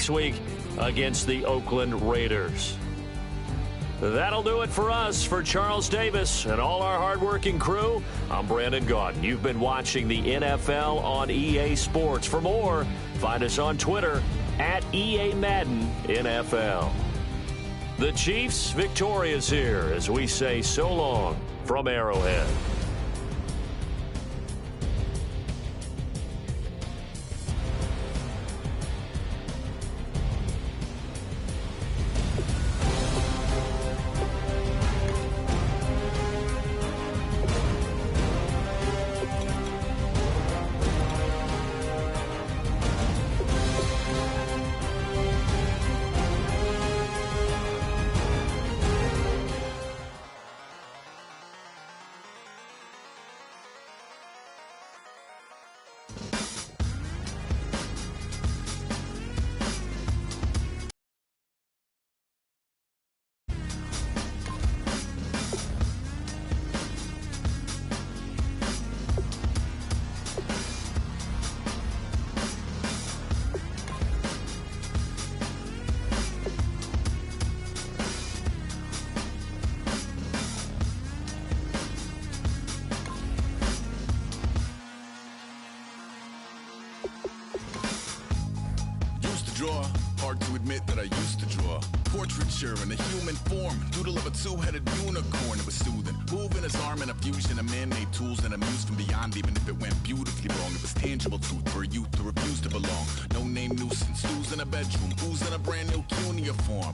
next week against the Oakland Raiders. That'll do it for us. For Charles Davis and all our hardworking crew, I'm Brandon Gaudin. You've been watching the NFL on EA Sports. For more, find us on Twitter at EA Madden NFL. The Chiefs victorious here as we say so long from Arrowhead. Hard to admit that I used to draw portraiture in a human form, doodle of a two-headed unicorn. It was soothing, moving his arm in a fusion of man-made tools and amused from beyond. Even if it went beautifully wrong, it was tangible truth for a youth to refuse to belong. No name nuisance, who's in a bedroom, who's in a brand new cuneiform.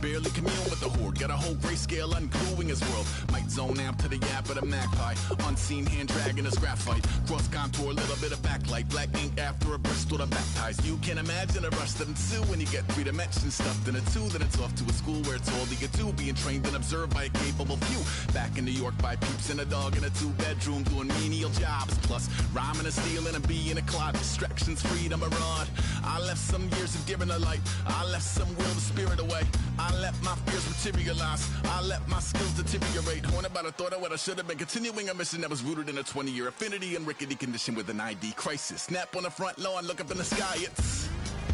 Barely commune with the horde, got a whole grayscale ungluing his world. Might zone out to the yap of the magpie, unseen hand dragging his graphite. Cross contour, little bit of backlight, black ink after a Bristol to baptize. You can imagine a rush that ensue when you get 3 dimensions stuffed in a 2. Then it's off to a school where it's all you do, being trained and observed by a capable few. Back in New York by peeps and a dog in a 2-bedroom doing menial jobs. Plus rhyming and stealing a bee in a clod, distractions, freedom, a rod. I left some years of giving a light, I left some will to spirit away. I let my fears materialize, I let my skills deteriorate. Haunted by the thought of what I should have been, continuing a mission that was rooted in a 20-year affinity and rickety condition with an ID crisis. Snap on the front lawn, look up in the sky, it's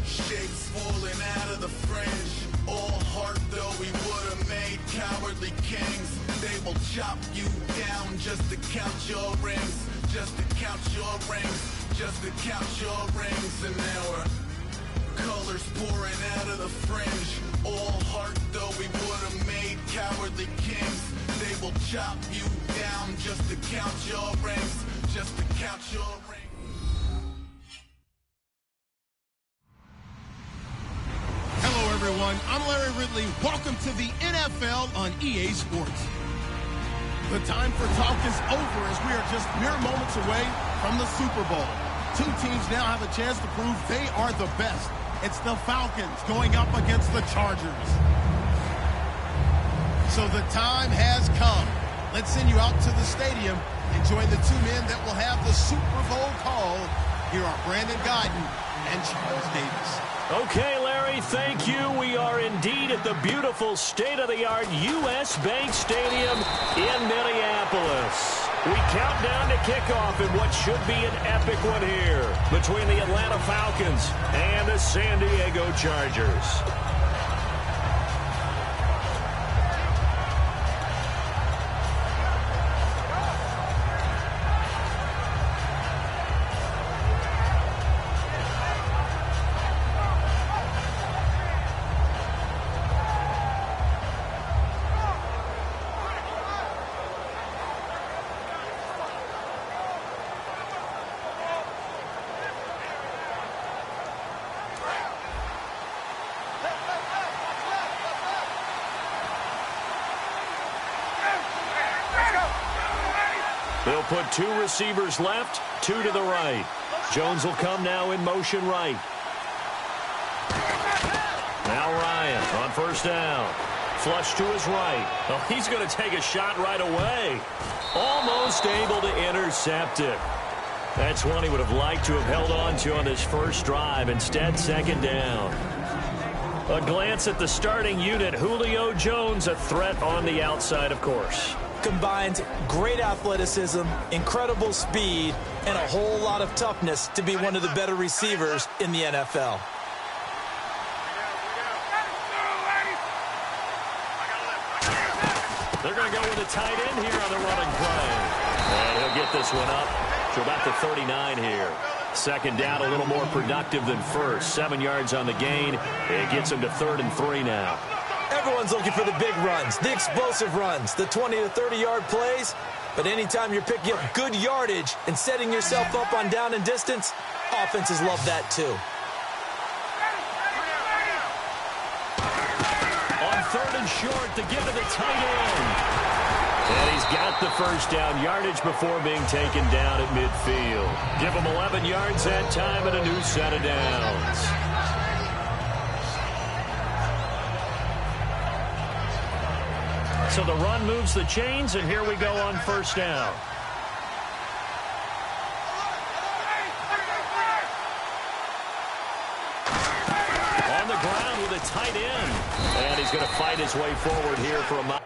shapes falling out of the fringe. All heart though we would have made cowardly kings. They will chop you down just to count your rings, just to count your rings, just to count your rings. And now we're colors pouring out of the fringe. All heart though we would have made cowardly kings. They will chop you down just to count your rings, just to count your rings. Hello everyone, I'm Larry Ridley. Welcome to the NFL on EA Sports. The time for talk is over as we are just mere moments away from the Super Bowl. 2 teams now have a chance to prove they are the best. It's the Falcons going up against the Chargers. So the time has come. Let's send you out to the stadium and join the 2 men that will have the Super Bowl call. Here are Brandon Gaudin and Charles Davis. Okay, Larry, thank you. We are indeed at the beautiful state-of-the-art U.S. Bank Stadium in Minneapolis. We count down to kickoff in what should be an epic one here between the Atlanta Falcons and the San Diego Chargers. They'll put 2 receivers left, 2 to the right. Jones will come now in motion right. Now Ryan on first down. Flush to his right. Oh, he's going to take a shot right away. Almost able to intercept it. That's one he would have liked to have held on to on his first drive. Instead, second down. A glance at the starting unit. Julio Jones, a threat on the outside, of course. Combines great athleticism, incredible speed, and a whole lot of toughness to be one of the better receivers in the NFL. the tight end here on the running play. And he'll get this one up to about the 39 here. Second down, a little more productive than first. 7 yards on the gain. It gets him to 3rd and 3 now. Everyone's looking for the big runs, the explosive runs, the 20 to 30-yard plays. But anytime you're picking up good yardage and setting yourself up on down and distance, offenses love that too. On 3rd and short to give to the tight end. And he's got the first down yardage before being taken down at midfield. Give him 11 yards that time and a new set of downs. So the run moves the chains, and here we go on first down. On the ground with a tight end. And he's going to fight his way forward here for a moment.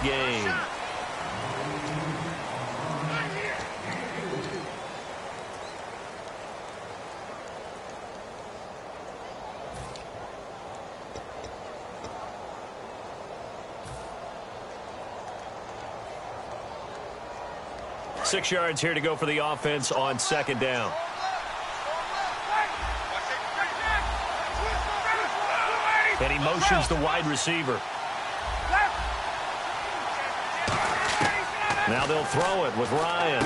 Game. Six yards here to go for the offense on second down. And he motions the wide receiver. Now they'll throw it with Ryan.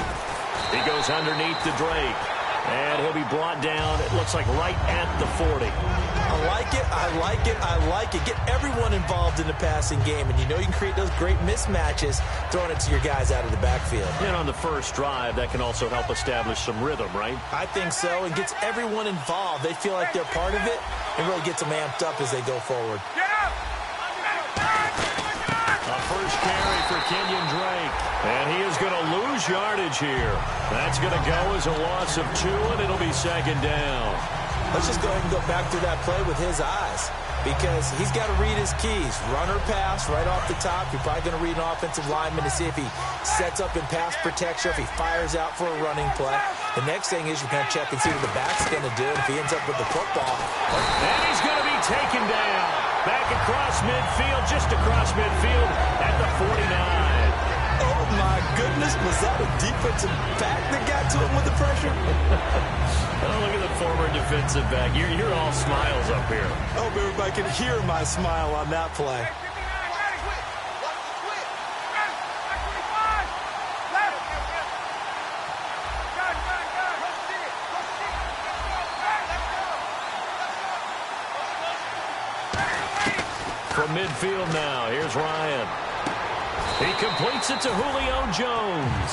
He goes underneath to Drake. And he'll be brought down, it looks like, right at the 40. I like it, I like it, I like it. Get everyone involved in the passing game, and you know you can create those great mismatches throwing it to your guys out of the backfield. And on the first drive, that can also help establish some rhythm, right? I think so, and gets everyone involved. They feel like they're part of it, and really gets them amped up as they go forward. A first carry for Kenyon Drake. And he is going to lose yardage here. That's going to go as a loss of 2, and it'll be second down. Let's just go ahead and go back through that play with his eyes, because he's got to read his keys. Run or pass right off the top. You're probably going to read an offensive lineman to see if he sets up in pass protection, if he fires out for a running play. The next thing is you're going to check and see what the back's going to do. If he ends up with the football. And he's going to be taken down. Back across midfield, just across midfield at the 49. Oh, my goodness. Was that a defensive back that got to him with the pressure? Oh, look at the former defensive back. You're all smiles up here. I hope everybody can hear my smile on that play. From midfield now, here's Ryan. He completes it to Julio Jones.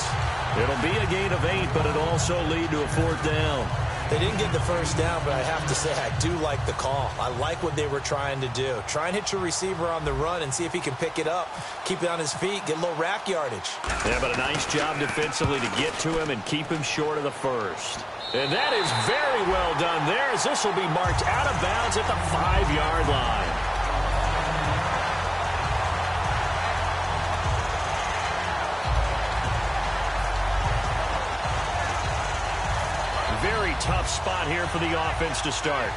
It'll be a gain of 8, but it'll also lead to a 4th down. They didn't get the first down, but I have to say I do like the call. I like what they were trying to do. Try and hit your receiver on the run and see if he can pick it up, keep it on his feet, get a little rack yardage. Yeah, but a nice job defensively to get to him and keep him short of the first. And that is very well done there, as this will be marked out of bounds at the 5-yard line. Very tough spot here for the offense to start.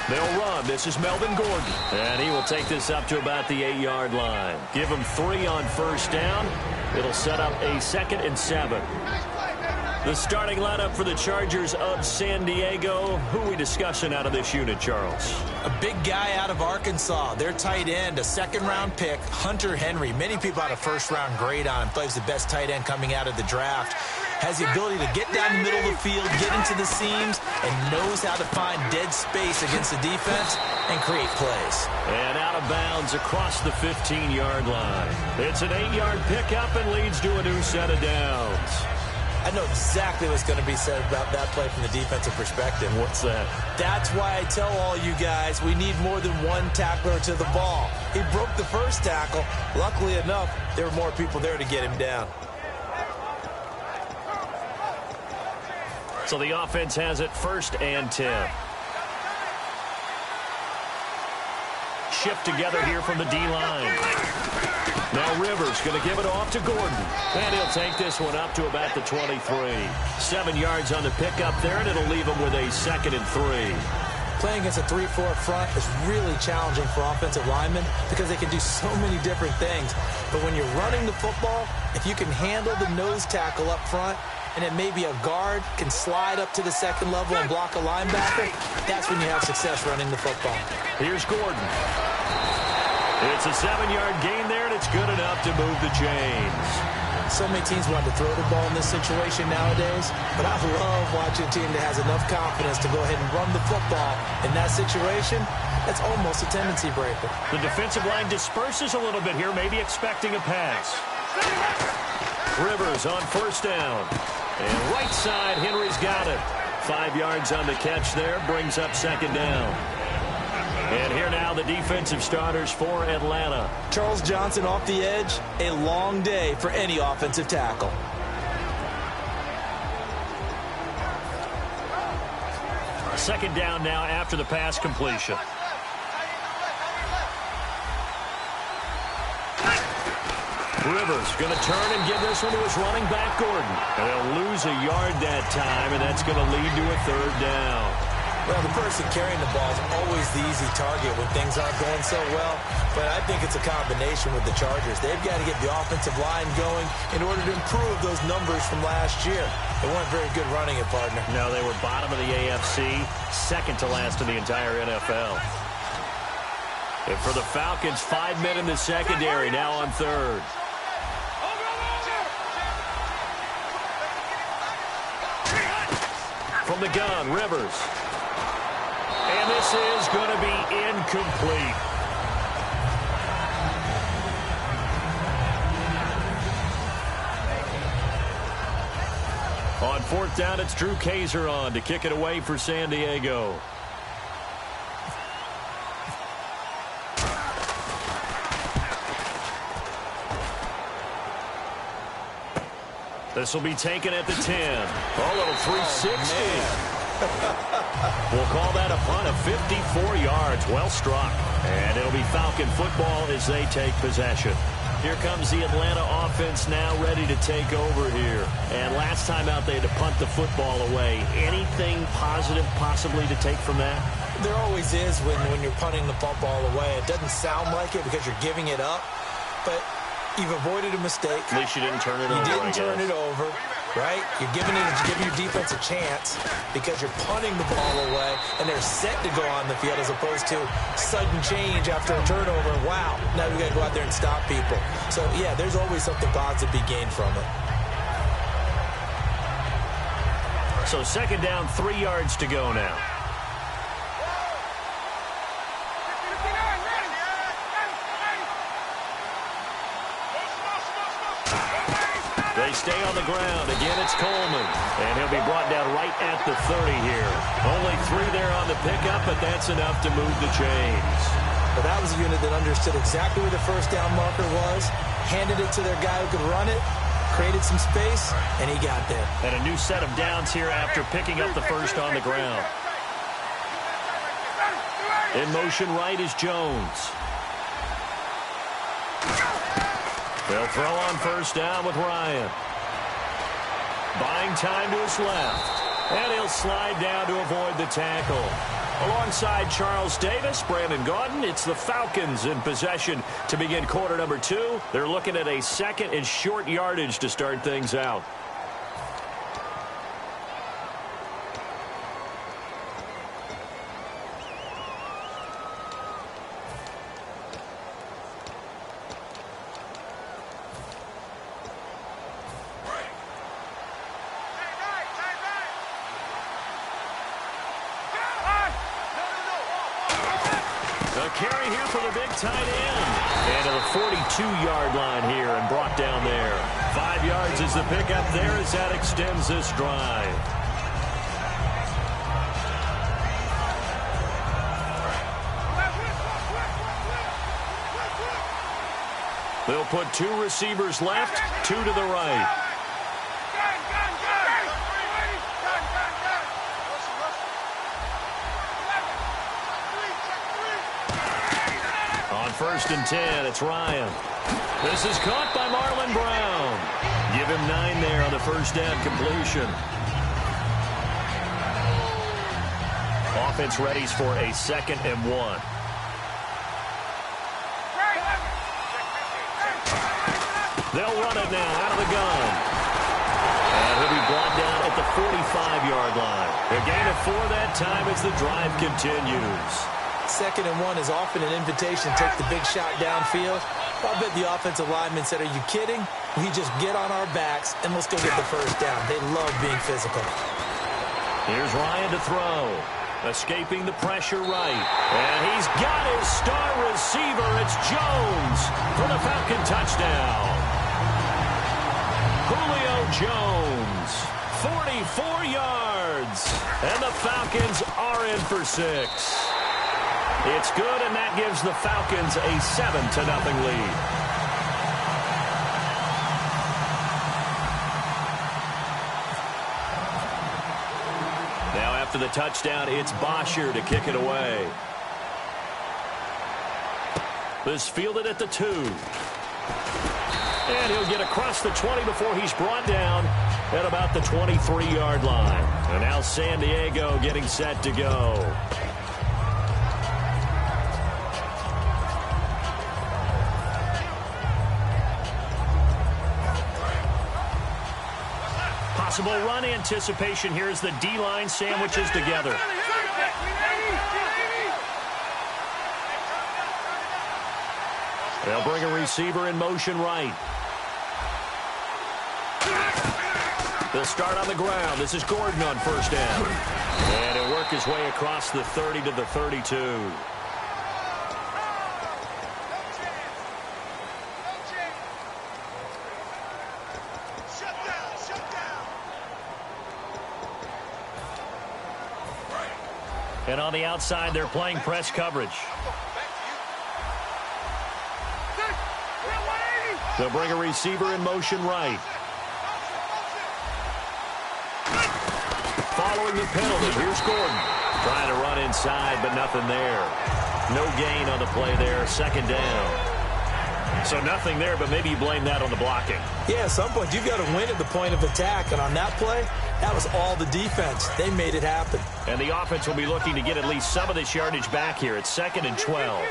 They'll run. This is Melvin Gordon. And he will take this up to about the 8-yard line. Give him 3 on first down. It'll set up a 2nd and 7. The starting lineup for the Chargers of San Diego. Who are we discussing out of this unit, Charles? A big guy out of Arkansas. Their tight end, a 2nd-round pick, Hunter Henry. Many people had a 1st-round grade on him. Plays the best tight end coming out of the draft. Has the ability to get down the middle of the field, get into the seams, and knows how to find dead space against the defense and create plays. And out of bounds across the 15-yard line. It's an 8-yard pickup and leads to a new set of downs. I know exactly what's going to be said about that play from the defensive perspective. What's that? That's why I tell all you guys we need more than one tackler to the ball. He broke the first tackle. Luckily enough, there were more people there to get him down. So the offense has it 1st and 10. Shift together here from the D-line. Now Rivers going to give it off to Gordon. And he'll take this one up to about the 23. 7 yards on the pickup there, and it'll leave him with a 2nd and 3. Playing against a 3-4 front is really challenging for offensive linemen because they can do so many different things. But when you're running the football, if you can handle the nose tackle up front, and then maybe a guard can slide up to the 2nd level and block a linebacker, that's when you have success running the football. Here's Gordon. It's a 7-yard gain there, and it's good enough to move the chains. So many teams want to throw the ball in this situation nowadays, but I love watching a team that has enough confidence to go ahead and run the football. In that situation, that's almost a tendency breaker. The defensive line disperses a little bit here, maybe expecting a pass. Rivers on 1st down. And right side, Henry's got it. 5 yards on the catch there, brings up 2nd down. And here now the defensive starters for Atlanta. Charles Johnson off the edge, a long day for any offensive tackle. Second down now after the pass completion. Rivers going to turn and give this one to his running back, Gordon. And they'll lose a yard that time, and that's going to lead to a 3rd down. Well, the person carrying the ball is always the easy target when things aren't going so well. But I think it's a combination with the Chargers. They've got to get the offensive line going in order to improve those numbers from last year. They weren't very good running it, partner. No, they were bottom of the AFC, 2nd to last in the entire NFL. And for the Falcons, 5 men in the secondary, now on 3rd. From the gun, Rivers. And this is going to be incomplete. On 4th down, it's Drew Kaiser on to kick it away for San Diego. This will be taken at the 10. A little 360. We'll call that a punt of 54 yards. Well struck. And it'll be Falcon football as they take possession. Here comes the Atlanta offense now ready to take over here. And last time out they had to punt the football away. Anything positive possibly to take from that? There always is when you're punting the football away. It doesn't sound like it because you're giving it up. But you've avoided a mistake. At least you didn't turn it over. You didn't turn it over, right? You're giving your defense a chance because you're punting the ball away, and they're set to go on the field as opposed to sudden change after a turnover. Wow, now we got to go out there and stop people. So, yeah, there's always something positive to be gained from it. So 2nd down, 3 yards to go now. stay on the ground. Again, it's Coleman. And he'll be brought down right at the 30 here. Only 3 there on the pickup, but that's enough to move the chains. But that was a unit that understood exactly where the first down marker was, handed it to their guy who could run it, created some space, and he got there. And a new set of downs here after picking up the first on the ground. In motion right is Jones. They'll throw on first down with Ryan. Buying time to his left. And he'll slide down to avoid the tackle. Alongside Charles Davis, Brandon Gaudin, it's the Falcons in possession to begin quarter number 2. They're looking at a second and short yardage to start things out. Carry here for the big tight end. And to the 42-yard line here and brought down there. 5 yards is the pickup there as that extends this drive. They'll put 2 receivers left, 2 to the right. First and 10, it's Ryan. This is caught by Marlon Brown. Give him 9 there on the first down completion. Offense readies for a 2nd and 1. They'll run it now out of the gun. And he'll be brought down at the 45-yard line. A gain of 4 that time as the drive continues. 2nd and 1 is often an invitation to take the big shot downfield. I bet the offensive lineman said, "Are you kidding? We just get on our backs and let's go get the first down." They love being physical. Here's Ryan to throw. Escaping the pressure right. And he's got his star receiver. It's Jones for the Falcon touchdown. Julio Jones, 44 yards. And the Falcons are in for 6. It's good, and that gives the Falcons a 7-0 lead. Now after the touchdown, it's Bosher to kick it away. This fielded at the 2. And he'll get across the 20 before he's brought down at about the 23-yard line. And now San Diego getting set to go. Possible run anticipation here as the D-line sandwiches together. They'll bring a receiver in motion right. They'll start on the ground. This is Gordon on first down. And he'll work his way across the 30 to the 32. And on the outside, they're playing press coverage. They'll bring a receiver in motion right. Following the penalty, here's Gordon. Trying to run inside, but nothing there. No gain on the play there, 2nd down. So nothing there, but maybe you blame that on the blocking. Yeah, at some point, you've got to win at the point of attack. And on that play, that was all the defense. They made it happen. And the offense will be looking to get at least some of this yardage back here. It's 2nd and 12.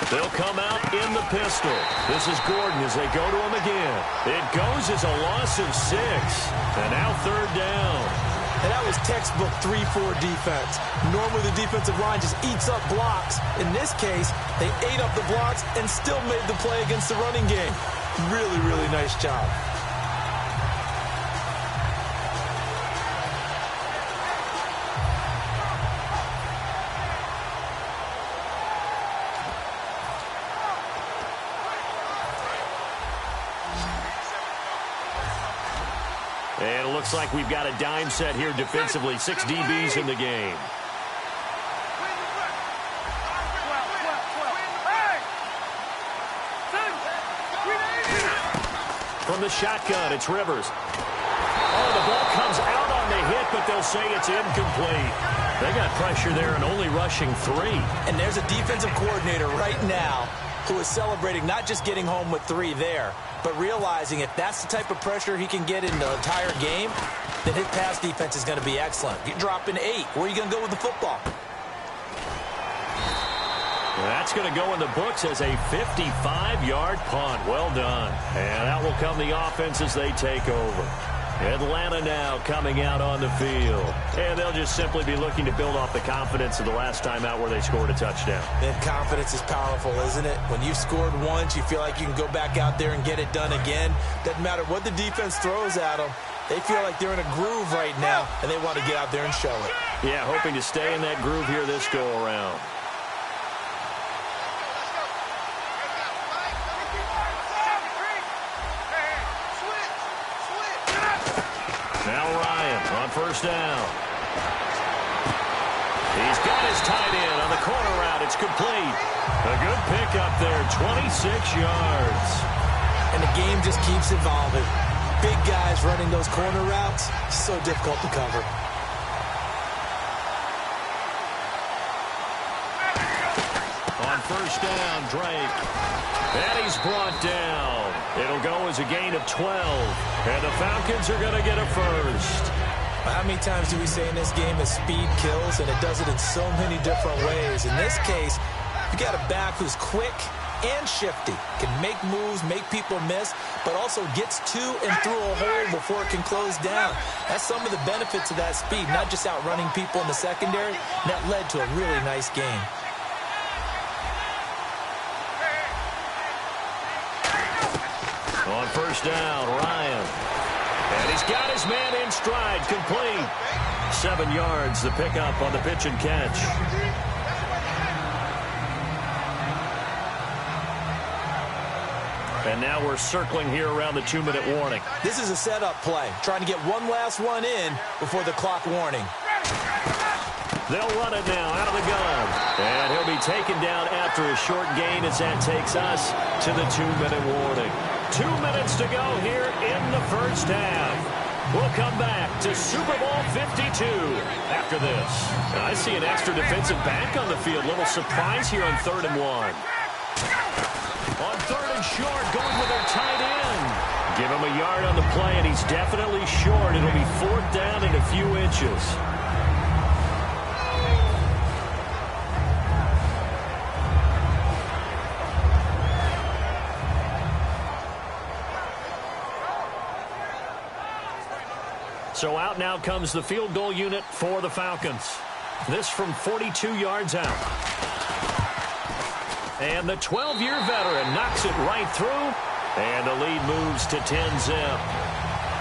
They'll come out in the pistol. This is Gordon as they go to him again. It goes as a loss of 6. And now 3rd down. And that was textbook 3-4 defense. Normally the defensive line just eats up blocks. In this case, they ate up the blocks and still made the play against the running game. Really, really nice job. And it looks like we've got a dime set here defensively. 6 DBs in the game. From the shotgun, it's Rivers. Oh, the ball comes out on the hit, but they'll say it's incomplete. They got pressure there and only rushing 3. And there's a defensive coordinator right now who is celebrating not just getting home with 3 there, but realizing if that's the type of pressure he can get in the entire game, then his pass defense is going to be excellent. You're dropping 8. Where are you going to go with the football? That's going to go in the books as a 55-yard punt. Well done. And that will come the offense as they take over. Atlanta now coming out on the field. And they'll just simply be looking to build off the confidence of the last time out where they scored a touchdown. And confidence is powerful, isn't it? When you've scored once, you feel like you can go back out there and get it done again. Doesn't matter what the defense throws at them. They feel like they're in a groove right now, and they want to get out there and show it. Yeah, hoping to stay in that groove here this go-around. Now Ryan on first down. He's got his tight end on the corner route. It's complete. A good pickup there, 26 yards. And the game just keeps evolving. Big guys running those corner routes, so difficult to cover. On first down, Drake. And he's brought down. It'll go as a gain of 12. And the Falcons are going to get a first. How many times do we say in this game that speed kills, and it does it in so many different ways? In this case, you got a back who's quick and shifty, can make moves, make people miss, but also gets to and through a hole before it can close down. That's some of the benefits of that speed, not just outrunning people in the secondary. That led to a really nice game. On first down, Ryan. And he's got his man in stride, complete. 7 yards, the pickup on the pitch and catch. And now we're circling here around the 2-minute warning. This is a setup play, trying to get one last one in before the clock warning. They'll run it now out of the gun. And he'll be taken down after a short gain as that takes us to the 2-minute warning. 2 minutes to go here in the first half. We'll come back to Super Bowl 52 after this. I see an extra defensive back on the field. Little surprise here on 3rd and 1. On 3rd and short, going with their tight end. Give him a yard on the play, and he's definitely short. It'll be 4th down and a few inches. So out now comes the field goal unit for the Falcons. This from 42 yards out. And the 12-year veteran knocks it right through. And the lead moves to 10-zip.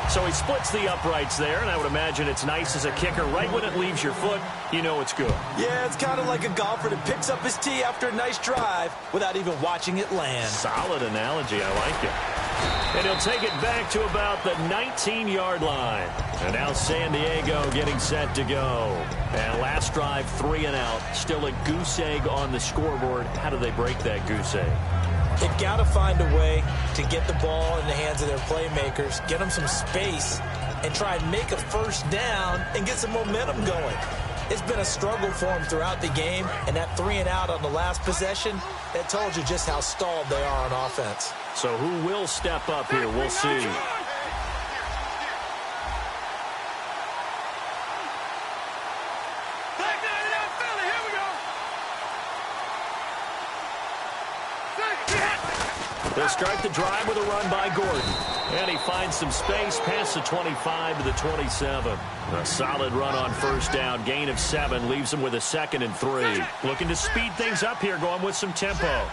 So he splits the uprights there, and I would imagine it's nice as a kicker. Right when it leaves your foot, you know it's good. Yeah, it's kind of like a golfer that picks up his tee after a nice drive without even watching it land. Solid analogy. I like it. And he'll take it back to about the 19-yard line. And now San Diego getting set to go. And last drive, 3 and out. Still a goose egg on the scoreboard. How do they break that goose egg? They've got to find a way to get the ball in the hands of their playmakers, get them some space, and try and make a first down and get some momentum going. It's been a struggle for them throughout the game, and that 3 and out on the last possession, that told you just how stalled they are on offense. So who will step up here? We'll see. They'll start the drive with a run by Gordon. And he finds some space past the 25 to the 27. A solid run on first down. Gain of 7 leaves him with a 2nd and 3. Looking to speed things up here, going with some tempo.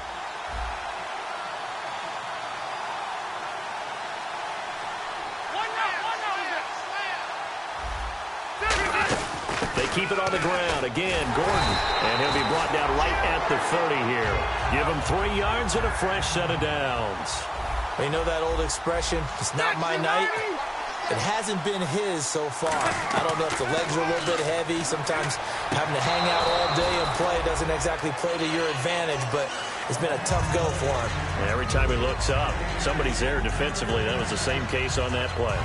keep it on the ground. Again, Gordon. And he'll be brought down right at the 30 here. Give him 3 yards and a fresh set of downs. You know that old expression, it's not my night? It hasn't been his so far. I don't know if the legs are a little bit heavy. Sometimes having to hang out all day and play doesn't exactly play to your advantage, but it's been a tough go for him. And every time he looks up, somebody's there defensively. That was the same case on that play.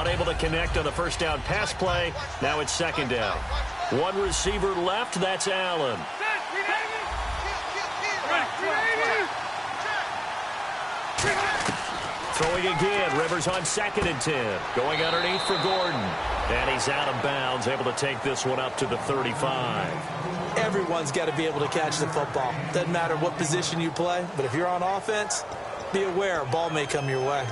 Unable to connect on the first down pass play. Now it's second down. One receiver left. That's Allen. Throwing again. Rivers on 2nd and 10. Going underneath for Gordon. And he's out of bounds. Able to take this one up to the 35. Everyone's got to be able to catch the football. Doesn't matter what position you play, but if you're on offense, be aware a ball may come your way.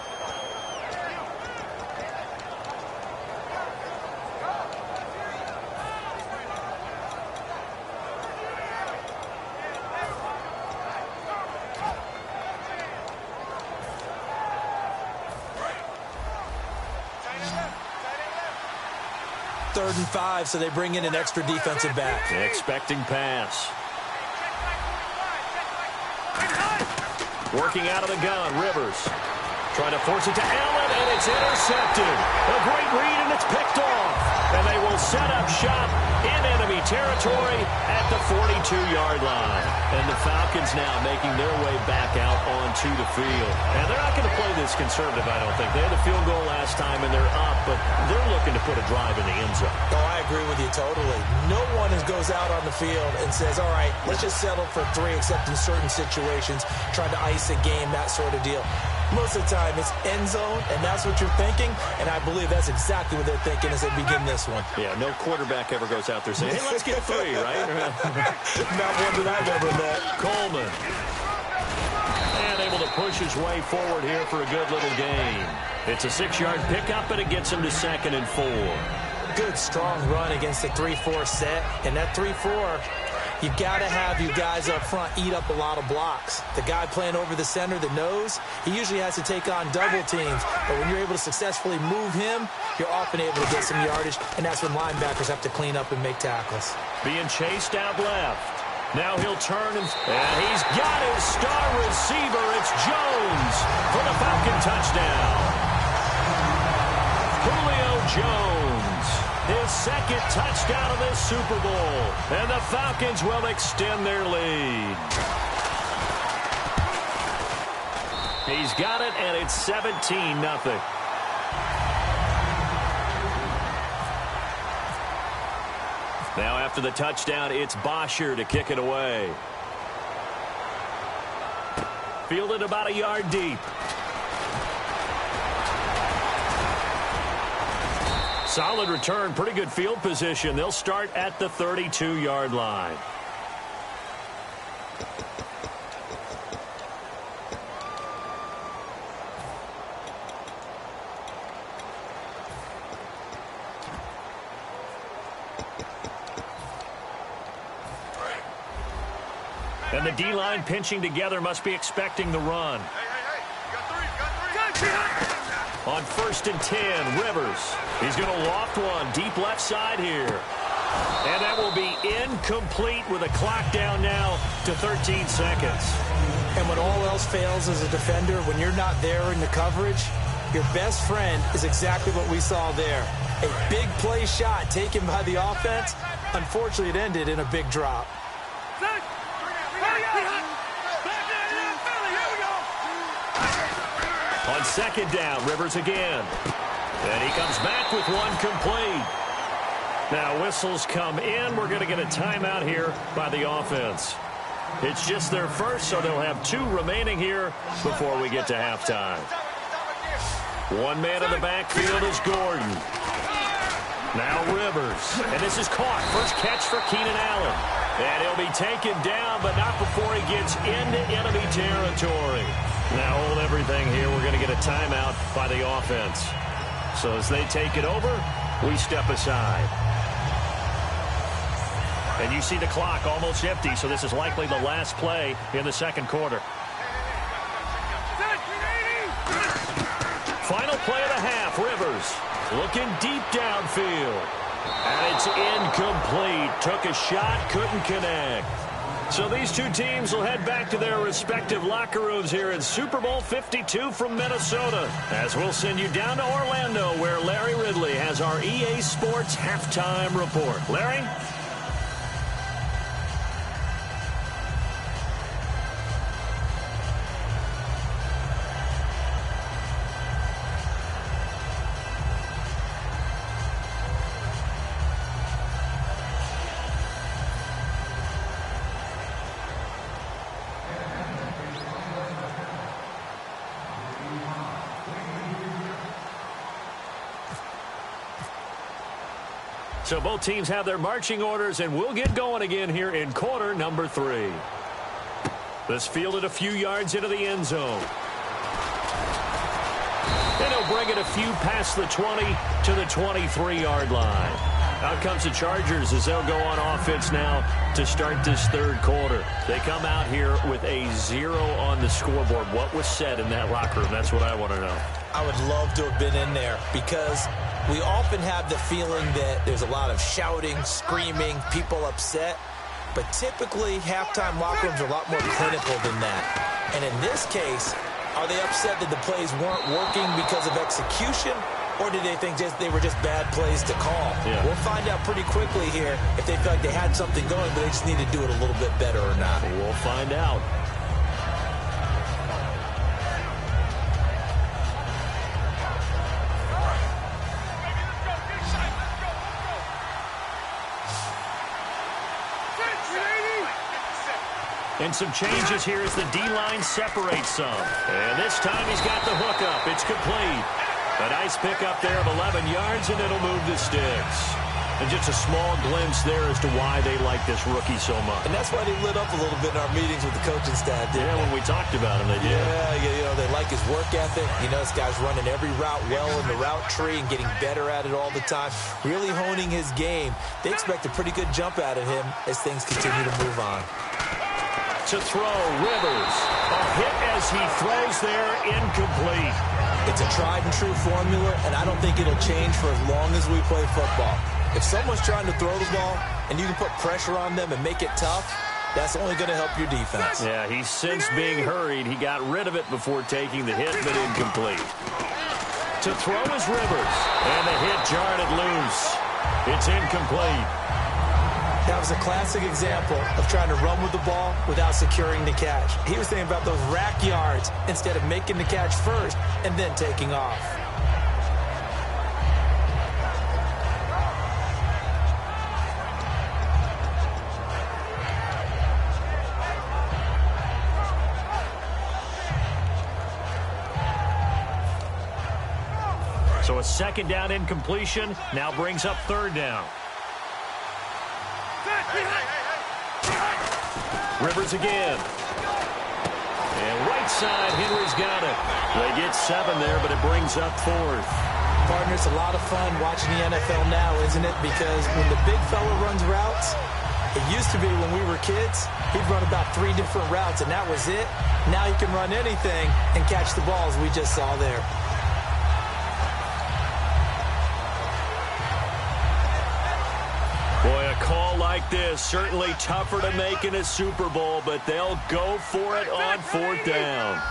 Third and 5, so they bring in an extra defensive back. Expecting pass. Working out of the gun, Rivers. Trying to force it to Allen, and it's intercepted. A great read, and it's picked off. And they will set up shop in enemy territory at the 42-yard line. And the Falcons now making their way back out onto the field. And they're not going to play this conservative, I don't think. They had the field goal last time, and they're up, but they're looking to put a drive in the end zone. Oh, I agree with you totally. No one goes out on the field and says, all right, let's just settle for 3, except in certain situations, trying to ice a game, that sort of deal. Most of the time, it's end zone, and that's what you're thinking, and I believe that's exactly what they're thinking as they begin this one. Yeah, no quarterback ever goes out there saying, hey, let's get 3, right? Not one that I've ever met. Coleman. And able to push his way forward here for a good little gain. It's a 6-yard pickup, and it gets him to 2nd and 4. Good, strong run against the 3-4 set, and that 3-4... you got to have you guys up front eat up a lot of blocks. The guy playing over the center, the nose, he usually has to take on double teams. But when you're able to successfully move him, you're often able to get some yardage, and that's when linebackers have to clean up and make tackles. Being chased out left. Now he'll turn, and he's got his star receiver. It's Jones for the Falcon touchdown. Julio Jones. His 2nd touchdown of this Super Bowl. And the Falcons will extend their lead. He's got it, and it's 17-0. Now after the touchdown, it's Bosher to kick it away. Fielded about a yard deep. Solid return, pretty good field position. They'll start at the 32-yard line. And the D-line pinching together, must be expecting the run. On 1st and 10, Rivers. He's going to loft one deep left side here. And that will be incomplete with a clock down now to 13 seconds. And when all else fails as a defender, when you're not there in the coverage, your best friend is exactly what we saw there. A big play shot taken by the offense. Unfortunately, it ended in a big drop. On 2nd down, Rivers again. And he comes back with one complete. Now whistles come in. We're going to get a timeout here by the offense. It's just their first, so they'll have 2 remaining here before we get to halftime. One man in the backfield is Gordon. Now Rivers. And this is caught. First catch for Keenan Allen. And he'll be taken down, but not before he gets into enemy territory. Now hold everything here. We're going to get a timeout by the offense. So as they take it over, we step aside. And you see the clock almost empty, so this is likely the last play in the 2nd quarter. Final play of the Looking deep downfield. And it's incomplete. Took a shot, couldn't connect. So these two teams will head back to their respective locker rooms here in Super Bowl 52 from Minnesota, as we'll send you down to Orlando, where Larry Ridley has our EA Sports halftime report. Larry? So both teams have their marching orders, and we'll get going again here in quarter number 3. This fielded a few yards into the end zone. And he'll bring it a few past the 20 to the 23-yard line. Out comes the Chargers as they'll go on offense now to start this third quarter. They come out here with a 0 on the scoreboard. What was said in that locker room? That's what I want to know. I would love to have been in there, because we often have the feeling that there's a lot of shouting, screaming, people upset. But typically, halftime locker rooms are a lot more clinical than that. And in this case, are they upset that the plays weren't working because of execution? Or did they think they were just bad plays to call? Yeah. We'll find out pretty quickly here if they feel like they had something going, but they just need to do it a little bit better or not. We'll find out. And some changes here as the D-line separates some. And this time he's got the hook up. It's complete. A nice pickup there of 11 yards, and it'll move the sticks. And just a small glimpse there as to why they like this rookie so much. And that's why they lit up a little bit in our meetings with the coaching staff, didn't they? When we talked about him, they did. Yeah, they like his work ethic. This guy's running every route well in the route tree and getting better at it all the time, really honing his game. They expect a pretty good jump out of him as things continue to move on. To throw, Rivers. A hit as he throws there, incomplete. It's a tried-and-true formula, and I don't think it'll change for as long as we play football. If someone's trying to throw the ball and you can put pressure on them and make it tough, that's only going to help your defense. Yeah, he's since being hurried. He got rid of it before taking the hit, but incomplete. To throw is Rivers, and the hit jarred it loose. It's incomplete. That was a classic example of trying to run with the ball without securing the catch. He was thinking about those rack yards instead of making the catch first and then taking off. So a second down incompletion now brings up third down. Rivers again. And right side, Henry's got it. They get 7 there, but it brings up 4th. Partner, it's a lot of fun watching the NFL now, isn't it? Because when the big fella runs routes, it used to be when we were kids, he'd run about 3 different routes, and that was it. Now he can run anything and catch the balls we just saw there. Boy, a call like this, certainly tougher to make in a Super Bowl, but they'll go for it on 4th down.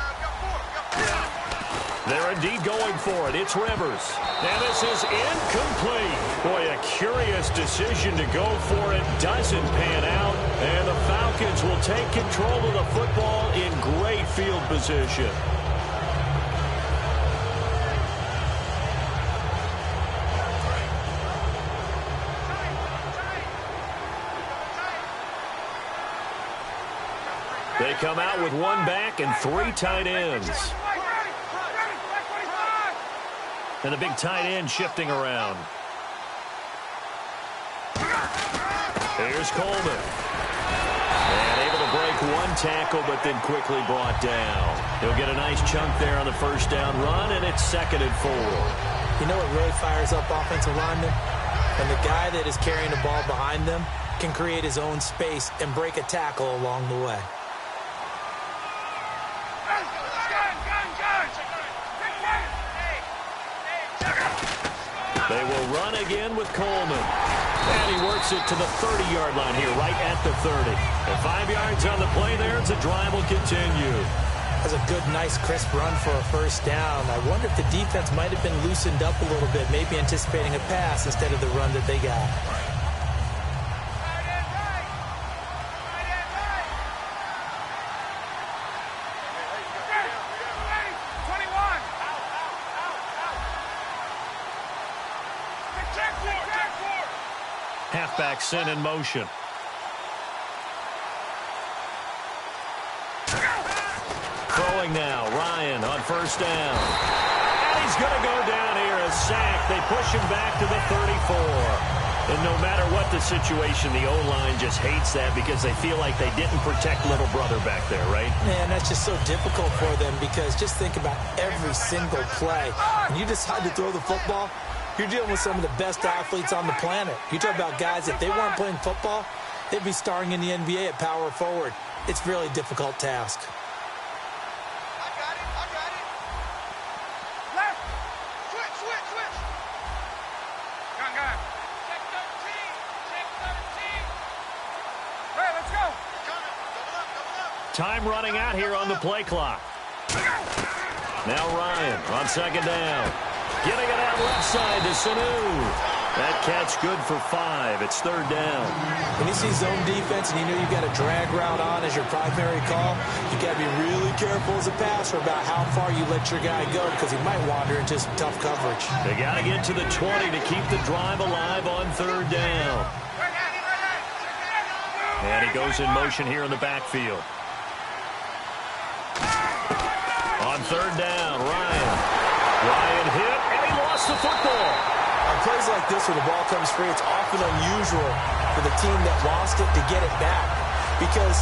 They're indeed going for it. It's Rivers. And this is incomplete. Boy, a curious decision to go for it. Doesn't pan out. And the Falcons will take control of the football in great field position. They come out with 1 back and 3 tight ends. And the big tight end shifting around. Here's Coleman. And able to break 1 tackle, but then quickly brought down. He'll get a nice chunk there on the first down run, and it's 2nd and 4. You know what really fires up offensive linemen? When the guy that is carrying the ball behind them can create his own space and break a tackle along the way. They will run again with Coleman. And he works it to the 30-yard line here, right at the 30. And 5 yards on the play there, as the drive will continue. That's a good, nice, crisp run for a first down. I wonder if the defense might have been loosened up a little bit, maybe anticipating a pass instead of the run that they got. Halfback sent in motion. Throwing now, Ryan on first down. And he's going to go down here, a sack. They push him back to the 34. And no matter what the situation, the O-line just hates that because they feel like they didn't protect little brother back there, right? Man, that's just so difficult for them because just think about every single play. When you decide to throw the football, you're dealing with some of the best athletes on the planet. You talk about guys, if they weren't playing football, they'd be starring in the NBA at power forward. It's a really difficult task. I got it. Left. Switch. Gun. Check 13. Hey, let's go. Double up. Time running out here on the play clock. Now Ryan on second down. Getting it out left side to Sanu. That catch good for 5. It's third down. When you see zone defense and you know you've got a drag route on as your primary call, you got to be really careful as a passer about how far you let your guy go because he might wander into some tough coverage. They got to get to the 20 to keep the drive alive on third down. And he goes in motion here in the backfield. On third down, Ryan hit, and he lost the football. On plays like this, when the ball comes free, it's often unusual for the team that lost it to get it back. Because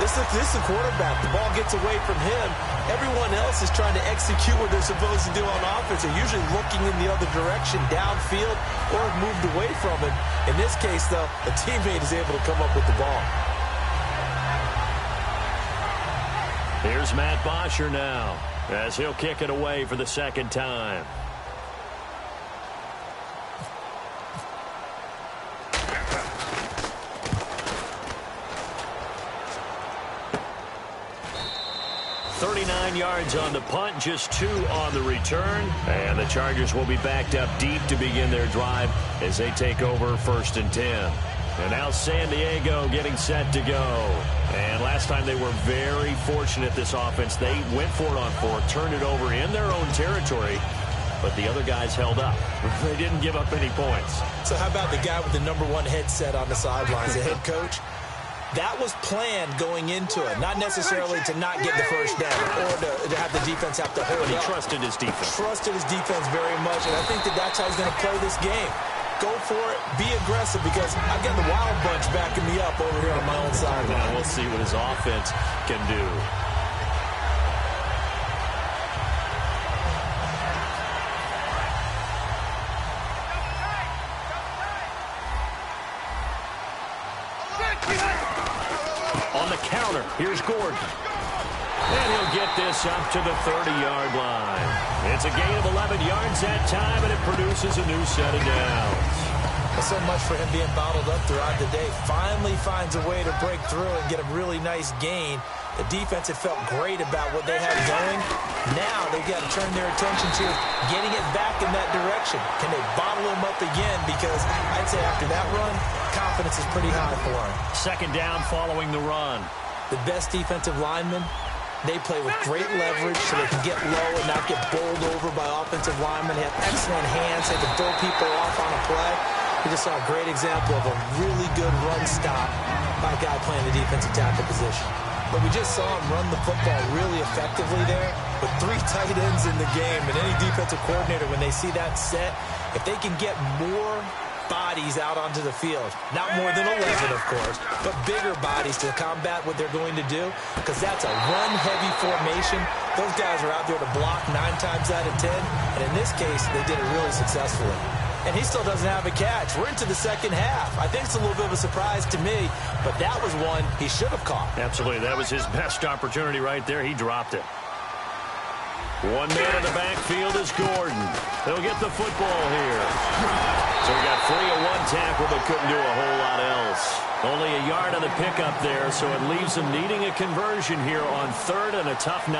this is the quarterback. The ball gets away from him. Everyone else is trying to execute what they're supposed to do on offense. They're usually looking in the other direction, downfield, or have moved away from him. In this case, though, a teammate is able to come up with the ball. Here's Matt Bosher now, as he'll kick it away for the second time. Yards on the punt, just 2 on the return, and the Chargers will be backed up deep to begin their drive as they take over 1st and 10. And now San Diego getting set to go. And last time they were very fortunate, this offense. They went for it on 4, turned it over in their own territory, but the other guys held up. They didn't give up any points. So how about the guy with the #1 headset on the sidelines, the head coach? That was planned going into it, not necessarily to not get the first down or to have the defense have to hold But he up. trusted his defense. Trusted his defense very much, and I think that's how he's going to play this game. Go for it, be aggressive, because I've got the Wild Bunch backing me up over here on my own side. Now we'll see what his offense can do. On the counter, here's Gordon. And he'll get this up to the 30-yard line. It's a gain of 11 yards that time, and it produces a new set of downs. Well, so much for him being bottled up throughout the day. Finally finds a way to break through and get a really nice gain. The defense had felt great about what they had going. Now they've got to turn their attention to getting it back in that direction. Can they bottle him up again? Because I'd say after that run, confidence is pretty high for him. Second down following the run. The best defensive linemen, they play with great leverage so they can get low and not get bowled over by offensive linemen. They have excellent hands. They can throw people off on a play. We just saw a great example of a really good run stop by a guy playing the defensive tackle position. But we just saw him run the football really effectively there with 3 tight ends in the game. And any defensive coordinator, when they see that set, if they can get more bodies out onto the field, not more than 11, of course, but bigger bodies to combat what they're going to do, because that's a run-heavy formation. Those guys are out there to block 9 times out of 10, and in this case, they did it really successfully. And he still doesn't have a catch. We're into the second half. I think it's a little bit of a surprise to me, but that was one he should have caught. Absolutely. That was his best opportunity right there. He dropped it. One man in the backfield is Gordon. He'll get the football here. So he got free of one tackle but couldn't do a whole lot else. Only a yard on the pickup there, so it leaves him needing a conversion here on 3rd and a tough 9.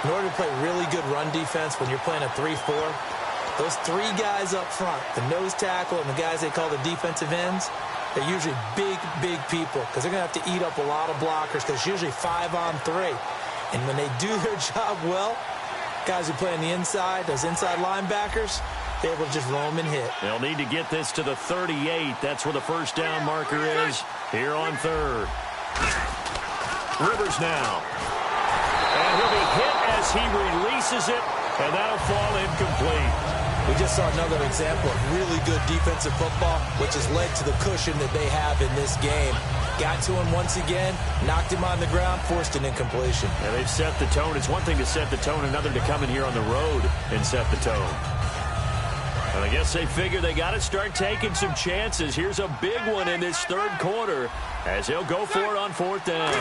In order to play really good run defense when you're playing a 3-4, those 3 guys up front, the nose tackle and the guys they call the defensive ends, they're usually big, big people because they're going to have to eat up a lot of blockers because it's usually 5-on-3. And when they do their job well, guys who play on the inside, those inside linebackers, they're able to just roam and hit. They'll need to get this to the 38. That's where the first down marker is here on 3rd. Rivers now. And he'll be hit as he releases it, and that'll fall incomplete. We just saw another example of really good defensive football, which has led to the cushion that they have in this game. Got to him once again, knocked him on the ground, forced an incompletion. Yeah, they've set the tone. It's one thing to set the tone, another to come in here on the road and set the tone. And I guess they figure they got to start taking some chances. Here's a big one in this 3rd quarter as he'll go for it on 4th down.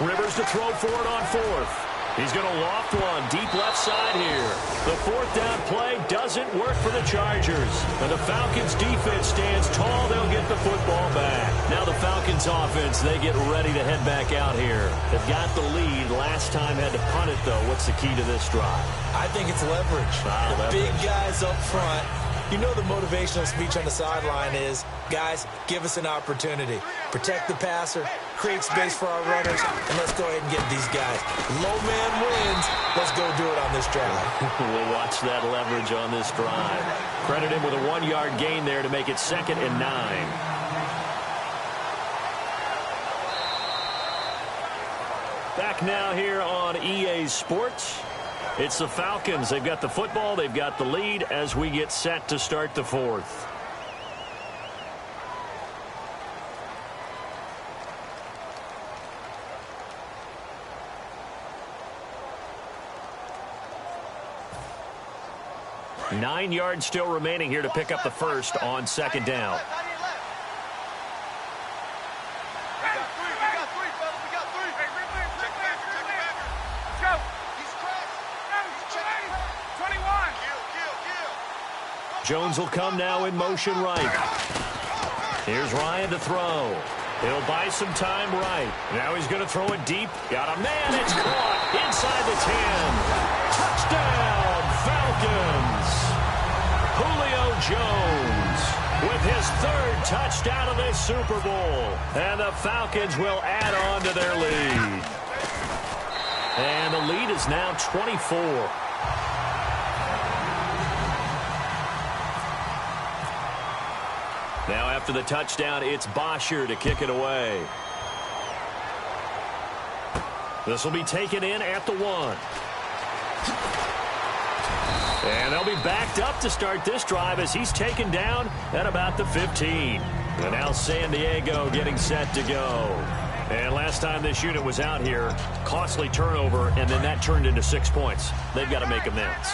Rivers to throw for it on 4th. He's going to loft one deep left side here. The 4th down play doesn't work for the Chargers. And the Falcons defense stands tall. They'll get the football back. Now the Falcons offense, they get ready to head back out here. They've got the lead. Last time had to punt it, though. What's the key to this drive? I think it's leverage. The big guys up front. You know the motivational speech on the sideline is, guys, give us an opportunity. Protect the passer, create space for our runners, and let's go ahead and get these guys. Low man wins. Let's go do it on this drive. We'll watch that leverage on this drive. Credit him with a 1-yard gain there to make it 2nd and 9. Back now here on EA Sports. It's the Falcons. They've got the football. They've got the lead as we get set to start the 4th. Nine yards still remaining here to pick up the first on 2nd down. Jones will come now in motion right. Here's Ryan to throw. He'll buy some time right. Now he's going to throw it deep. Got a man. It's caught inside the 10. Touchdown, Falcons. Julio Jones with his 3rd touchdown of this Super Bowl. And the Falcons will add on to their lead. And the lead is now 24. Now after the touchdown, it's Bosher to kick it away. This will be taken in at the 1. And they'll be backed up to start this drive as he's taken down at about the 15. And now San Diego getting set to go. And last time this unit was out here, costly turnover, and then that turned into 6 points. They've got to make amends.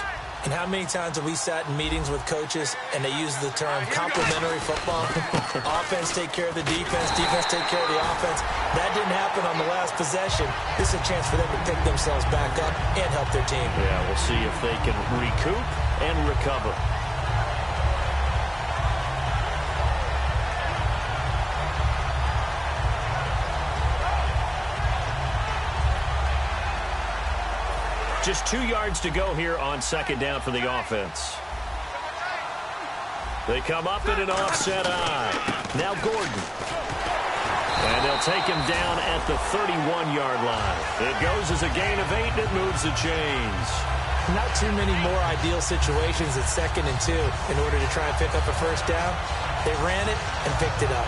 And how many times have we sat in meetings with coaches and they use the term complementary football? Offense take care of the defense, defense take care of the offense. That didn't happen on the last possession. This is a chance for them to pick themselves back up and help their team. Yeah, we'll see if they can recoup and recover. Just 2 yards to go here on 2nd down for the offense. They come up in an offset eye. Now Gordon. And they'll take him down at the 31-yard line. It goes as a gain of 8, and it moves the chains. Not too many more ideal situations at 2nd and 2 in order to try and pick up a first down. They ran it and picked it up.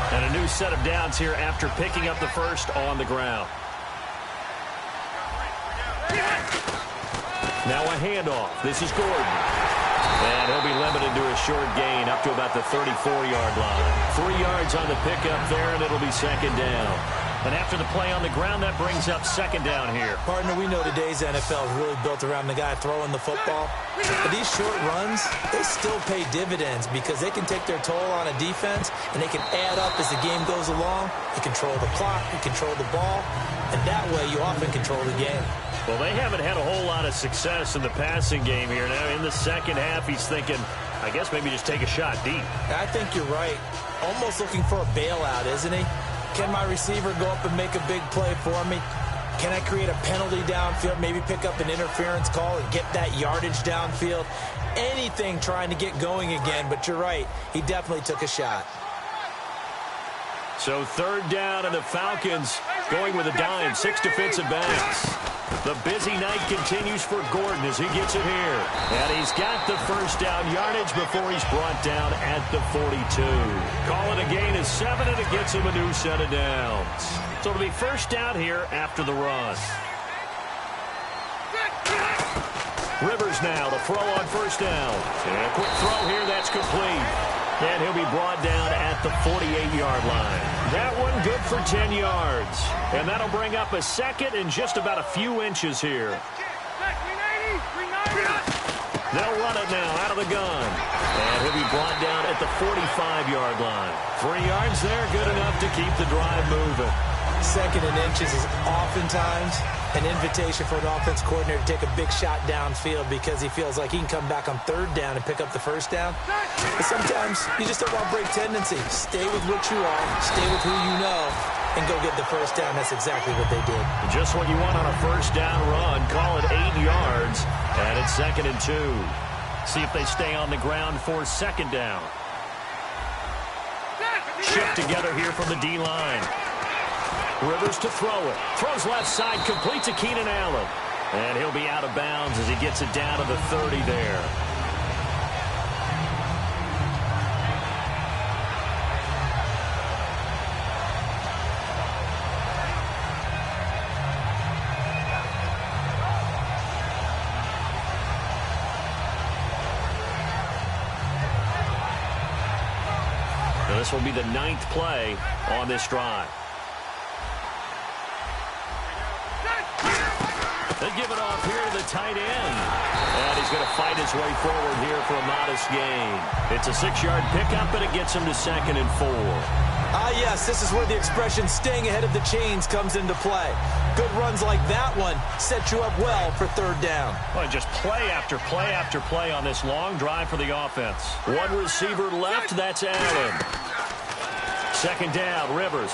And a new set of downs here after picking up the first on the ground. Now a handoff. This is Gordon. And he'll be limited to a short gain up to about the 34-yard line. 3 yards on the pickup there, and it'll be 2nd down. And after the play on the ground, that brings up second down here. Partner, we know today's NFL is really built around the guy throwing the football. But these short runs, they still pay dividends because they can take their toll on a defense, and they can add up as the game goes along. You control the clock, you control the ball, and that way you often control the game. Well, they haven't had a whole lot of success in the passing game here. Now, in the second half, he's thinking, I guess maybe just take a shot deep. I think you're right. Almost looking for a bailout, isn't he? Can my receiver go up and make a big play for me? Can I create a penalty downfield, maybe pick up an interference call and get that yardage downfield? Anything trying to get going again, but you're right. He definitely took a shot. So third down, and the Falcons going with a dime, 6 defensive backs. The busy night continues for Gordon as he gets it here. And he's got the first down yardage before he's brought down at the 42. Call it a gain of 7, and it gets him a new set of downs. So it'll be first down here after the run. Rivers now, the throw on first down. And a quick throw here, that's complete. And he'll be brought down at the 48-yard line. That one good for 10 yards. And that'll bring up a second and just about a few inches here. They'll run it now out of the gun. And he'll be brought down at the 45-yard line. 3 yards there, good enough to keep the drive moving. Second and inches is oftentimes an invitation for an offense coordinator to take a big shot downfield because he feels like he can come back on third down and pick up the first down. But sometimes you just don't want to break tendency. Stay with what you are, stay with who you know, and go get the first down. That's exactly what they did. Just what you want on a first down run. Call it 8 yards, and it's 2nd and 2. See if they stay on the ground for second down. Shift together here from the D-line. Rivers to throw it. Throws left side, complete to Keenan Allen. And he'll be out of bounds as he gets it down to the 30 there. Now this will be the 9th play on this drive. They give it off here to the tight end. And he's going to fight his way forward here for a modest gain. It's a 6-yard pickup, and it gets him to 2nd and 4. Ah, yes, this is where the expression staying ahead of the chains comes into play. Good runs like that one set you up well for third down. Well, just play after play after play on this long drive for the offense. One receiver left, that's Allen. Second down, Rivers.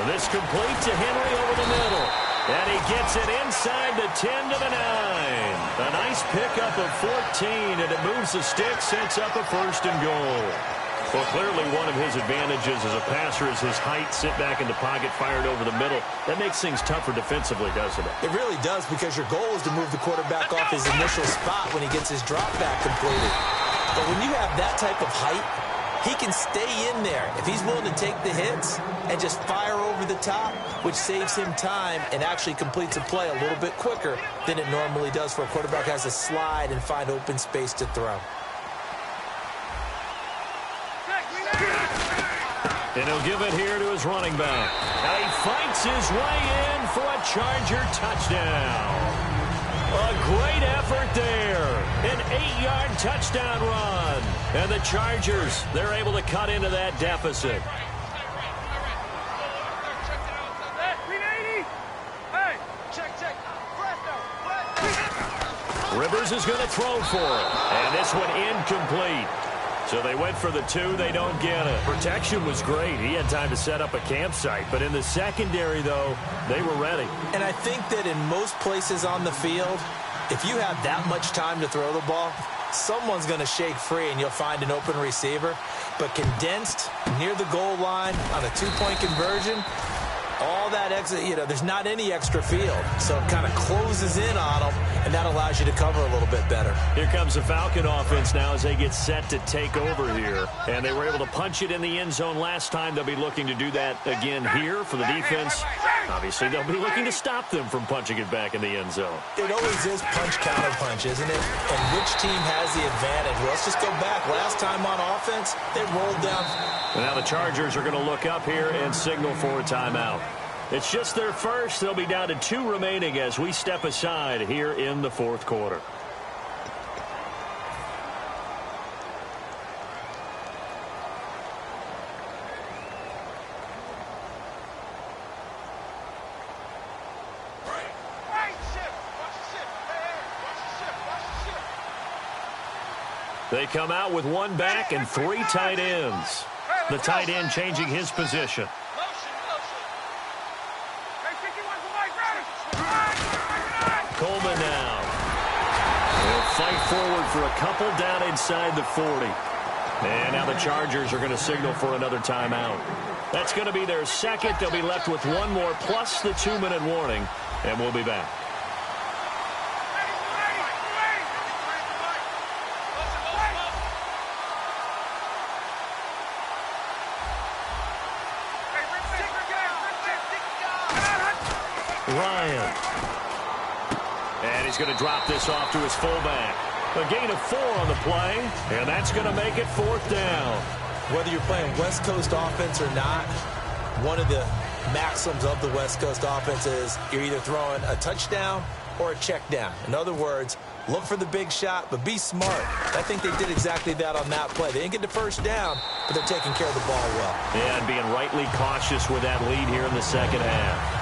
And this complete to Henry over the middle. And he gets it inside the 10 to the 9. A nice pickup of 14, and it moves the stick, sets up a 1st and goal. Well, clearly one of his advantages as a passer is his height, sit back in the pocket, fired over the middle. That makes things tougher defensively, doesn't it? It really does, because your goal is to move the quarterback off his initial spot when he gets his drop back completed. But when you have that type of height, he can stay in there if he's willing to take the hits and just fire over the top, which saves him time and actually completes a play a little bit quicker than it normally does for a quarterback who has to slide and find open space to throw. And he'll give it here to his running back. Now he fights his way in for a Charger touchdown. A great effort there. An 8-yard touchdown run. And the Chargers, they're able to cut into that deficit. Rivers is going to throw for it. And this one incomplete. So they went for the 2. They don't get it. Protection was great. He had time to set up a campsite. But in the secondary, though, they were ready. And I think that in most places on the field, if you have that much time to throw the ball, someone's going to shake free and you'll find an open receiver. But condensed near the goal line on a 2-point conversion, all that extra, there's not any extra field. So it kind of closes in on them, and that allows you to cover a little bit better. Here comes the Falcon offense now as they get set to take over here. And they were able to punch it in the end zone last time. They'll be looking to do that again here for the defense. Obviously, they'll be looking to stop them from punching it back in the end zone. It always is punch-counter-punch, isn't it? And which team has the advantage? Well, let's just go back. Last time on offense, they rolled down. And now the Chargers are going to look up here and signal for a timeout. It's just their first. They'll be down to 2 remaining as we step aside here in the fourth quarter. They come out with 1 back and 3 tight ends. The tight end changing his position. Coleman now. They'll fight forward for a couple down inside the 40. And now the Chargers are going to signal for another timeout. That's going to be their second. They'll be left with 1 more plus the 2-minute warning. And we'll be back. Ryan. And he's going to drop this off to his fullback. A gain of 4 on the play, and that's going to make it 4th down. Whether you're playing West Coast offense or not, one of the maxims of the West Coast offense is you're either throwing a touchdown or a check down. In other words, look for the big shot, but be smart. I think they did exactly that on that play. They didn't get the first down, but they're taking care of the ball well. Yeah, and being rightly cautious with that lead here in the second half.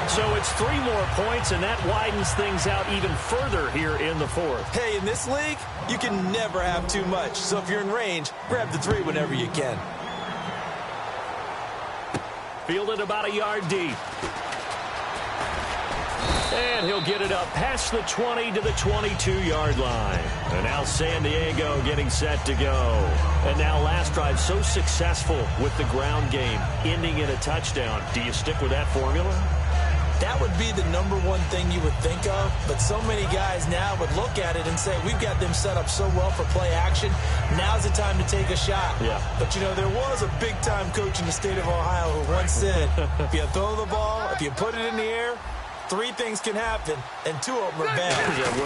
So it's 3 more points, and that widens things out even further here in the 4th. Hey, in this league, you can never have too much. So if you're in range, grab the 3 whenever you can. Fielded about a yard deep. And he'll get it up past the 20 to the 22-yard line. And now San Diego getting set to go. And now last drive so successful with the ground game, ending in a touchdown. Do you stick with that formula? That would be the #1 thing you would think of, but so many guys now would look at it and say, we've got them set up so well for play action, now's the time to take a shot. Yeah. But, you know, there was a big-time coach in the state of Ohio who once said, if you throw the ball, if you put it in the air, 3 things can happen, and 2 of them are bad.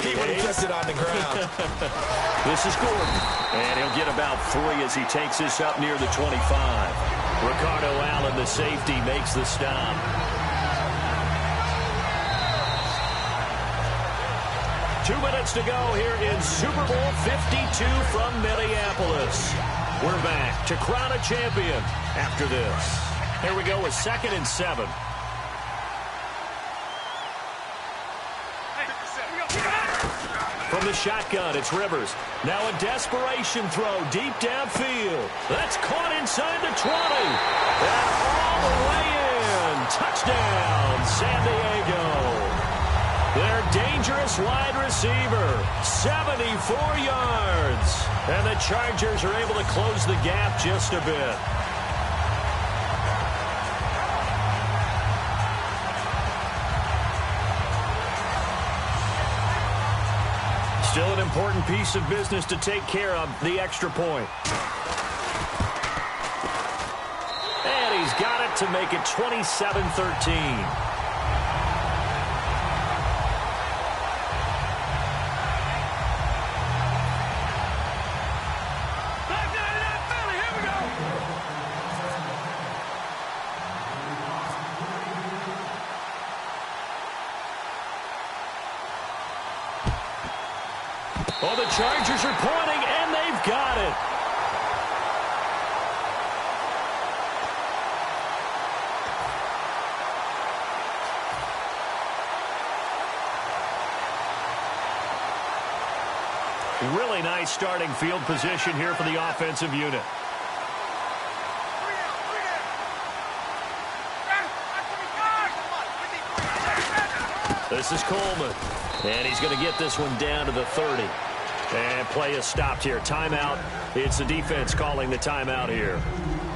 He would have kept it on the ground. This is Gordon, and he'll get about 3 as he takes this up near the 25. Ricardo Allen, the safety, makes the stop. 2 minutes to go here in Super Bowl 52 from Minneapolis. We're back to crown a champion after this. Here we go with 2nd and 7. From the shotgun, it's Rivers. Now a desperation throw deep downfield. That's caught inside the 20. And all the way in. Touchdown, San Diego. Their dangerous wide receiver, 74 yards. And the Chargers are able to close the gap just a bit. Still an important piece of business to take care of, the extra point. And he's got it to make it 27-13. Oh, the Chargers are pointing, and they've got it. Really nice starting field position here for the offensive unit. This is Coleman, and he's going to get this one down to the 30. And play is stopped here. Timeout. It's the defense calling the timeout here.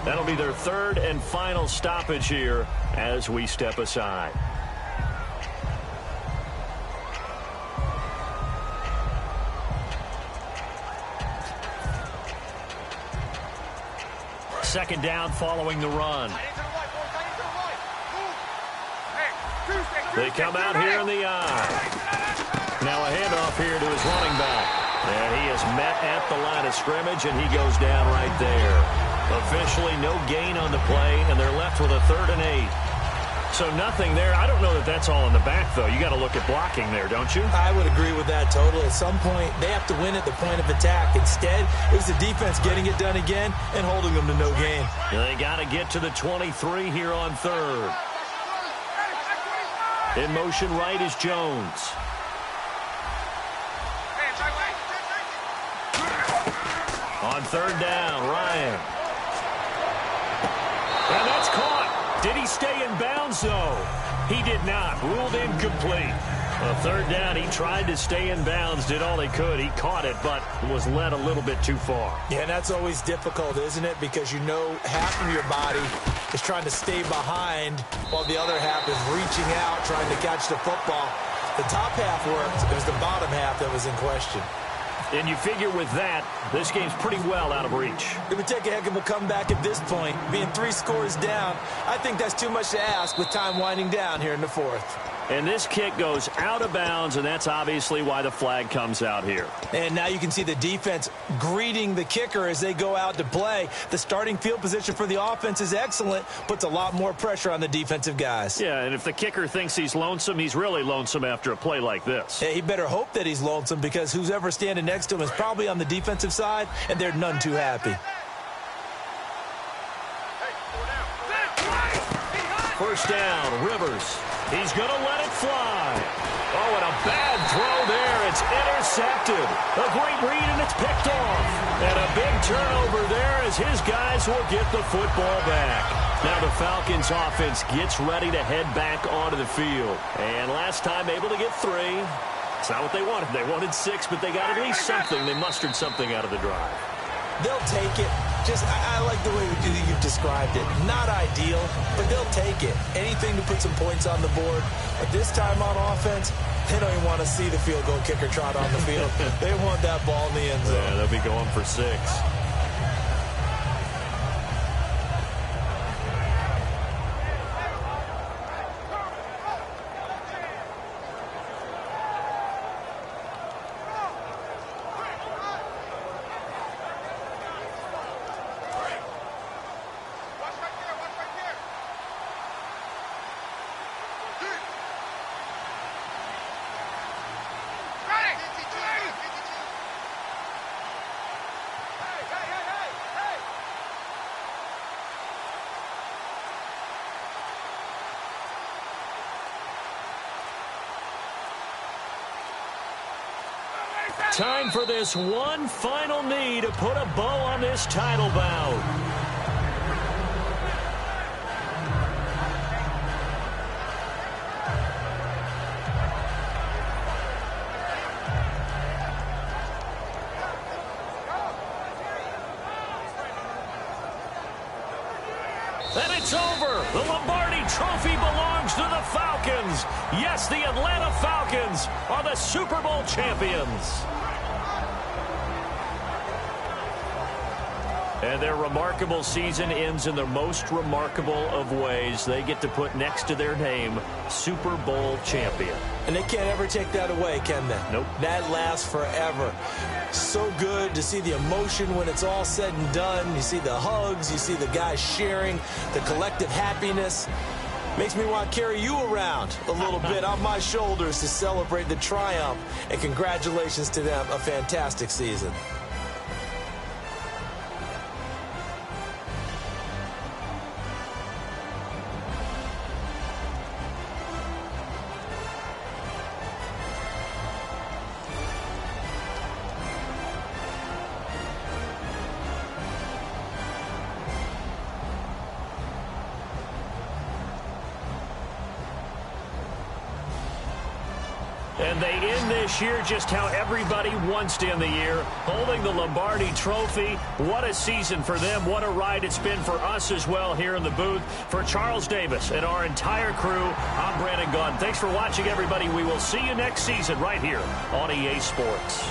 That'll be their 3rd and final stoppage here as we step aside. Second down following the run. They come out here in the eye. Now a handoff here to his running back. And he is met at the line of scrimmage, and he goes down right there. Officially no gain on the play, and they're left with a 3rd and 8. So nothing there. I don't know that that's all in the back, though. You got to look at blocking there, don't you? I would agree with that totally. At some point, they have to win at the point of attack. Instead, it was the defense getting it done again and holding them to no gain. They got to get to the 23 here on third. In motion right is Jones. On third down, Ryan. And that's caught. Did he stay in bounds, though? He did not. Ruled incomplete. On third down, he tried to stay in bounds, did all he could. He caught it, but was led a little bit too far. Yeah, and that's always difficult, isn't it? Because you know half of your body is trying to stay behind while the other half is reaching out, trying to catch the football. The top half worked. It was the bottom half that was in question. And you figure with that, this game's pretty well out of reach. It would take a heck of a comeback at this point. Being 3 scores down, I think that's too much to ask with time winding down here in the fourth. And this kick goes out of bounds, and that's obviously why the flag comes out here. And now you can see the defense greeting the kicker as they go out to play. The starting field position for the offense is excellent, puts a lot more pressure on the defensive guys. Yeah, and if the kicker thinks he's lonesome, he's really lonesome after a play like this. Yeah, he better hope that he's lonesome because who's ever standing next to him is probably on the defensive side, and they're none too happy. First down, Rivers. He's going to let it fly. Oh, and a bad throw there. It's intercepted. A great read, and it's picked off. And a big turnover there as his guys will get the football back. Now the Falcons offense gets ready to head back onto the field. And last time able to get 3. It's not what they wanted. They wanted 6, but they got at least something. They mustered something out of the drive. They'll take it. I like the way you've described it. Not ideal, but they'll take it. Anything to put some points on the board. But this time on offense, they don't even want to see the field goal kicker trot on the field. They want that ball in the end zone. Yeah, they'll be going for 6. Time for this one final knee to put a bow on this title bout. And it's over. The Lombardi Trophy belongs to the Falcons. Yes, the Atlanta Falcons are the Super Bowl champions. And their remarkable season ends in the most remarkable of ways. They get to put next to their name, Super Bowl champion. And they can't ever take that away, can they? Nope. That lasts forever. So good to see the emotion when it's all said and done. You see the hugs. You see the guys sharing, the collective happiness. Makes me want to carry you around a little bit on my shoulders to celebrate the triumph. And congratulations to them. A fantastic season. And they end this year just how everybody wants to end the year, holding the Lombardi Trophy. What a season for them. What a ride it's been for us as well here in the booth. For Charles Davis and our entire crew, I'm Brandon Gaudin. Thanks for watching, everybody. We will see you next season right here on EA Sports.